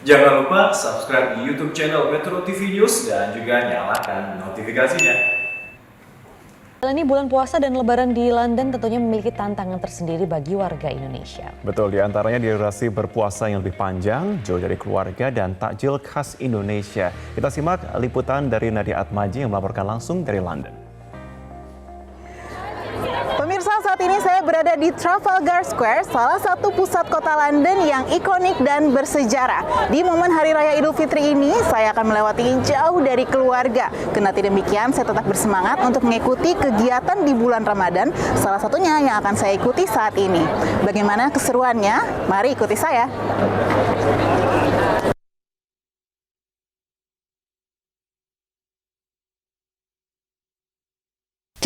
Jangan lupa subscribe di YouTube channel Metro TV News dan juga nyalakan notifikasinya. Ini bulan puasa dan lebaran di London tentunya memiliki tantangan tersendiri bagi warga Indonesia. Betul, diantaranya di durasi berpuasa yang lebih panjang, jauh dari keluarga dan takjil khas Indonesia. Kita simak liputan dari Nadia Atmaji yang melaporkan langsung dari London. Pemirsa, saat ini saya berada di Trafalgar Square, salah satu pusat kota London yang ikonik dan bersejarah. Di momen Hari Raya Idul Fitri ini, saya akan melewati jauh dari keluarga. Kendati demikian, saya tetap bersemangat untuk mengikuti kegiatan di bulan Ramadan, salah satunya yang akan saya ikuti saat ini. Bagaimana keseruannya? Mari ikuti saya.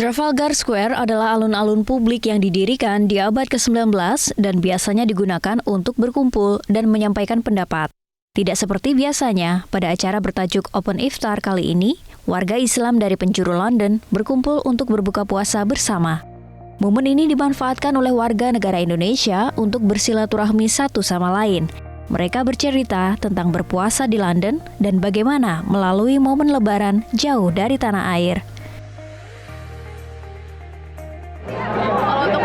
Trafalgar Square adalah alun-alun publik yang didirikan di abad ke-19 dan biasanya digunakan untuk berkumpul dan menyampaikan pendapat. Tidak seperti biasanya, pada acara bertajuk Open Iftar kali ini, warga Islam dari penjuru London berkumpul untuk berbuka puasa bersama. Momen ini dimanfaatkan oleh warga negara Indonesia untuk bersilaturahmi satu sama lain. Mereka bercerita tentang berpuasa di London dan bagaimana melalui momen lebaran jauh dari tanah air.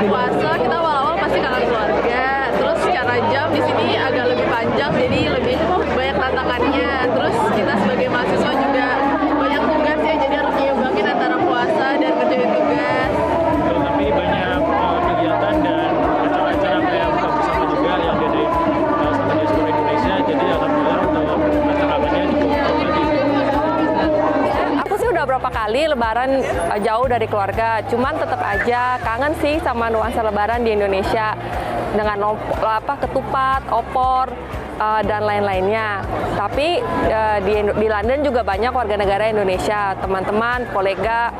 Puasa kita awal-awal pasti kangen keluarga, terus secara jam di sini agak lebih panjang, jadi lebih banyak tantangannya. Terus kita sebagai mahasiswa juga banyak tugas ya, jadi harus nyimbangin antara puasa dan kerjain tugas. Tapi banyak kegiatan dan acara-acara kayak buka bersama juga yang dari sama diaspora Indonesia, jadi alhamdulillah untuk tantangannya cukup bagus. Aku sih udah berapa kali lebaran jauh dari keluarga, cuman tetap aja kangen sih sama nuansa lebaran di Indonesia dengan ketupat, opor, dan lain-lainnya. Tapi di London juga banyak warga negara Indonesia, teman-teman, kolega,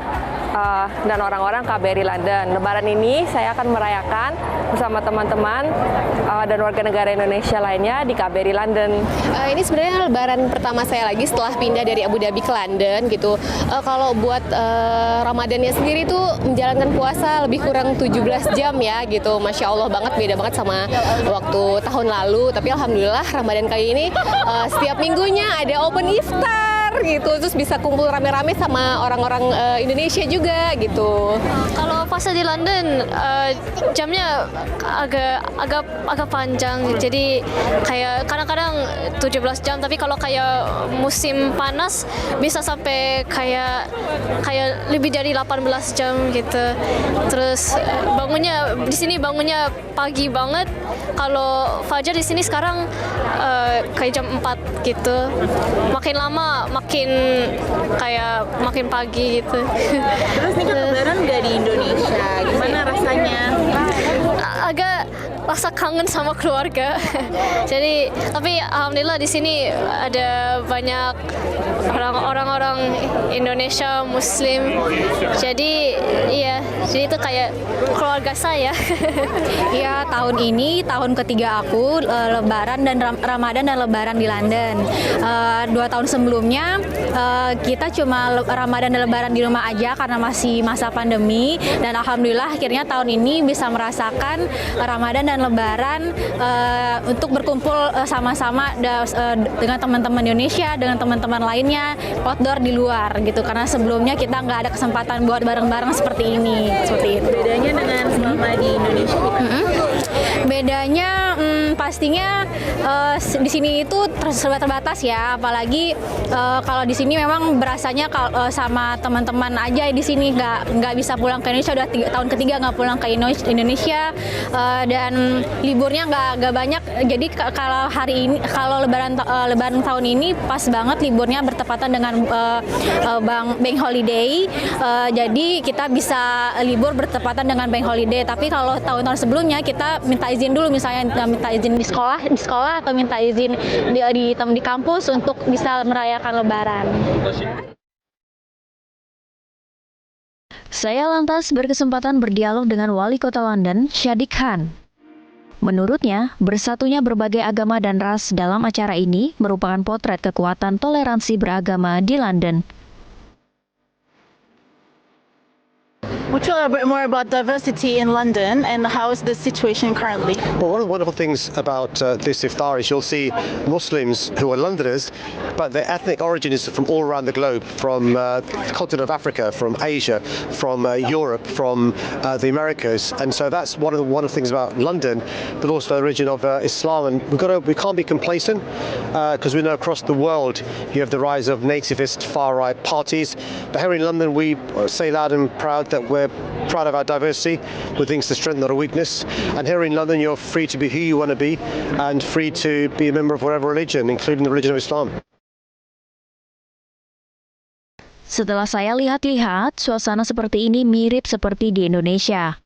dan orang-orang KBRI London. Lebaran ini saya akan merayakan bersama teman-teman dan warga negara Indonesia lainnya di KBRI London. Ini sebenarnya lebaran pertama saya lagi setelah pindah dari Abu Dhabi ke London gitu. Kalau buat Ramadannya sendiri tuh menjalankan puasa lebih kurang 17 jam ya gitu. Masya Allah banget, beda banget sama waktu tahun lalu. Tapi alhamdulillah Ramadan kali ini setiap minggunya ada open iftar gitu, terus bisa kumpul rame-rame sama orang-orang Indonesia juga gitu. Kalau puasa di London jamnya agak panjang, jadi kayak kadang-kadang 17 jam, tapi kalau kayak musim panas bisa sampai kayak lebih dari 18 jam gitu. Terus di sini bangunnya pagi banget. Kalau fajar di sini sekarang kayak jam 4 gitu. Makin lama makin pagi gitu. Terus nih kan lebaran udah di Indonesia, gimana rasanya? Agak rasa kangen sama keluarga. Jadi, tapi alhamdulillah di sini ada banyak orang-orang Indonesia Muslim. Jadi itu kayak keluarga saya. Ya, tahun ini tahun ketiga aku lebaran dan Ramadan dan lebaran di London. 2 tahun sebelumnya kita cuma Ramadan dan lebaran di rumah aja karena masih masa pandemi, dan alhamdulillah akhirnya tahun ini bisa merasakan Ramadan dan lebaran untuk berkumpul sama-sama dengan teman-teman Indonesia, dengan teman-teman lainnya outdoor di luar gitu, karena sebelumnya kita nggak ada kesempatan buat bareng-bareng seperti ini. Seperti itu. Bedanya dengan selama di Indonesia gimana? Bedanya pastinya di sini itu serba terbatas ya, apalagi kalau di sini memang berasanya sama teman-teman aja di sini, nggak bisa pulang ke Indonesia, udah tahun ketiga nggak pulang ke Indonesia, dan liburnya nggak banyak. Jadi kalau lebaran tahun ini pas banget liburnya bertepatan dengan bank holiday, jadi kita bisa libur bertepatan dengan bank holiday. Tapi kalau tahun-tahun sebelumnya kita minta izin dulu, misalnya minta izin di sekolah atau minta izin di kampus untuk bisa merayakan lebaran. Saya lantas berkesempatan berdialog dengan Wali Kota London, Sadiq Khan. Menurutnya, bersatunya berbagai agama dan ras dalam acara ini merupakan potret kekuatan toleransi beragama di London. Would you elaborate more about diversity in London and how is the situation currently? Well, one of the wonderful things about this iftar is you'll see Muslims who are Londoners, but their ethnic origin is from all around the globe, from the continent of Africa, from Asia, from Europe, from the Americas, and so that's one of the things about London, but also the origin of Islam. And we can't be complacent because we know across the world you have the rise of nativist far-right parties. But here in London, we say loud and proud that we're proud of our diversity. We think it's the strength, not a weakness. And here in London, you're free to be who you want to be and free to be a member of whatever religion, including the religion of Islam. Setelah saya lihat-lihat, suasana seperti ini mirip seperti di Indonesia.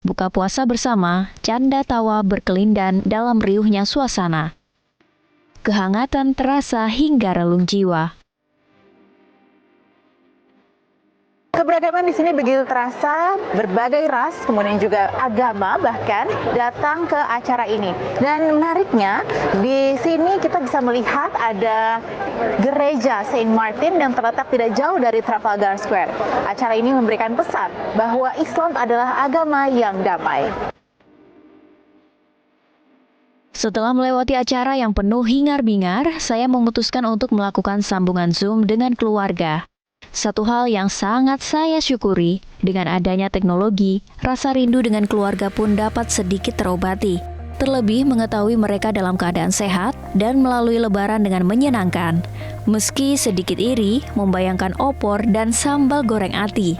Buka puasa bersama, canda tawa berkelindan dalam riuhnya suasana. Kehangatan terasa hingga relung jiwa. Keberagaman di sini begitu terasa, berbagai ras, kemudian juga agama bahkan datang ke acara ini. Dan menariknya, di sini kita bisa melihat ada gereja Saint Martin yang terletak tidak jauh dari Trafalgar Square. Acara ini memberikan pesan bahwa Islam adalah agama yang damai. Setelah melewati acara yang penuh hingar-bingar, saya memutuskan untuk melakukan sambungan Zoom dengan keluarga. Satu hal yang sangat saya syukuri, dengan adanya teknologi, rasa rindu dengan keluarga pun dapat sedikit terobati. Terlebih mengetahui mereka dalam keadaan sehat dan melalui lebaran dengan menyenangkan. Meski sedikit iri, membayangkan opor dan sambal goreng ati.